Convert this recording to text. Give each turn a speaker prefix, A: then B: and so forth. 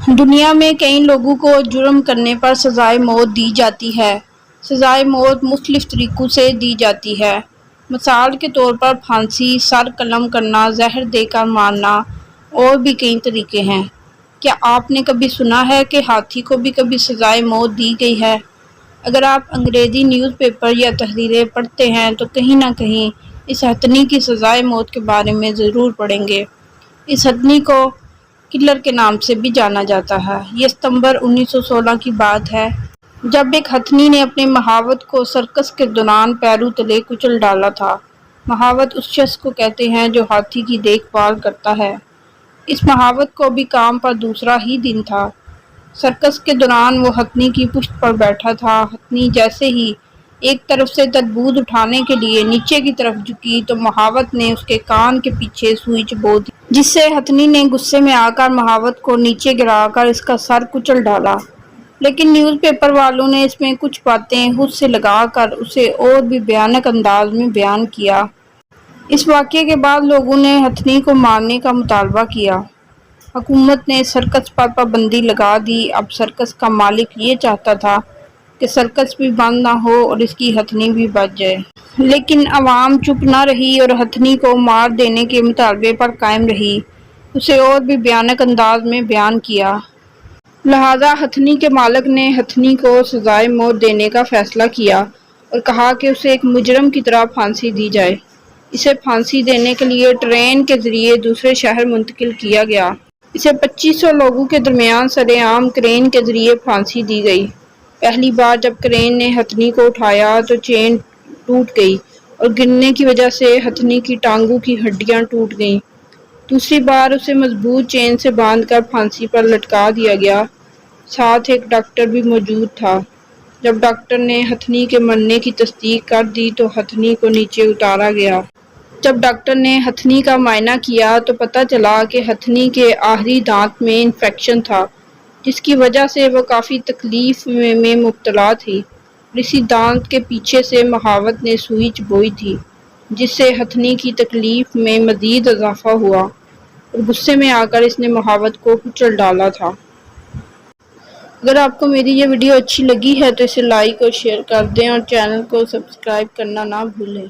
A: دنیا میں کئی لوگوں کو جرم کرنے پر سزائے موت دی جاتی ہے۔ سزائے موت مختلف طریقوں سے دی جاتی ہے۔ مثال کے طور پر پھانسی، سر قلم کرنا، زہر دے کر مارنا اور بھی کئی طریقے ہیں۔ کیا آپ نے کبھی سنا ہے کہ ہاتھی کو بھی کبھی سزائے موت دی گئی ہے؟ اگر آپ انگریزی نیوز پیپر یا تحریریں پڑھتے ہیں تو کہیں نہ کہیں اس ہتھنی کی سزائے موت کے بارے میں ضرور پڑھیں گے۔ اس ہتھنی کو کلر کے نام سے بھی جانا جاتا ہے۔ یہ ستمبر 1916 کی بات ہے جب ایک ہتھنی نے اپنے محاوت کو سرکس کے دوران پیروں تلے کچل ڈالا تھا۔ محاوت اس شخص کو کہتے ہیں جو ہاتھی کی دیکھ بھال کرتا ہے۔ اس محاوت کو بھی کام پر دوسرا ہی دن تھا۔ سرکس کے دوران وہ ہتھنی کی پشت پر بیٹھا تھا۔ ہتھنی جیسے ہی ایک طرف سے تربوز اٹھانے کے لیے نیچے کی طرف جھکی تو محاوت نے اس کے کان کے پیچھے سوئی چبو دی، جس سے ہتھنی نے غصے میں آ کر محاوت کو نیچے گرا کر اس کا سر کچل ڈالا۔ لیکن نیوز پیپر والوں نے اس میں کچھ باتیں خود سے لگا کر اسے اور بھی بھیانک انداز میں بیان کیا۔ اس واقعے کے بعد لوگوں نے ہتھنی کو مارنے کا مطالبہ کیا۔ حکومت نے سرکس پر پابندی لگا دی۔ اب سرکس کا مالک یہ چاہتا تھا کہ سرکس بھی بند نہ ہو اور اس کی ہتھنی بھی بچ جائے۔ لیکن عوام چپ نہ رہی اور ہتھنی کو مار دینے کے مطالبے پر قائم رہی۔ اسے اور بھی بھیانک انداز میں بیان کیا۔ لہٰذا ہتھنی کے مالک نے ہتھنی کو سزائے موت دینے کا فیصلہ کیا اور کہا کہ اسے ایک مجرم کی طرح پھانسی دی جائے۔ اسے پھانسی دینے کے لیے ٹرین کے ذریعے دوسرے شہر منتقل کیا گیا۔ اسے 2500 لوگوں کے درمیان سرِ عام کرین کے ذریعے پھانسی دی گئی۔ پہلی بار جب کرین نے ہتھنی کو اٹھایا تو چین ٹوٹ گئی اور گرنے کی وجہ سے ہتھنی کی ٹانگوں کی ہڈیاں ٹوٹ گئیں۔ دوسری بار اسے مضبوط چین سے باندھ کر پھانسی پر لٹکا دیا گیا۔ ساتھ ایک ڈاکٹر بھی موجود تھا۔ جب ڈاکٹر نے ہتھنی کے مرنے کی تصدیق کر دی تو ہتھنی کو نیچے اتارا گیا۔ جب ڈاکٹر نے ہتھنی کا معائنہ کیا تو پتہ چلا کہ ہتھنی کے آخری دانت میں انفیکشن تھا، جس کی وجہ سے وہ کافی تکلیف میں مبتلا تھی اور اسی دانت کے پیچھے سے محاوت نے سوئی چبوئی تھی، جس سے ہتھنی کی تکلیف میں مزید اضافہ ہوا اور غصے میں آ کر اس نے محاوت کو کچل ڈالا تھا۔ اگر آپ کو میری یہ ویڈیو اچھی لگی ہے تو اسے لائک اور شیئر کر دیں اور چینل کو سبسکرائب کرنا نہ بھولیں۔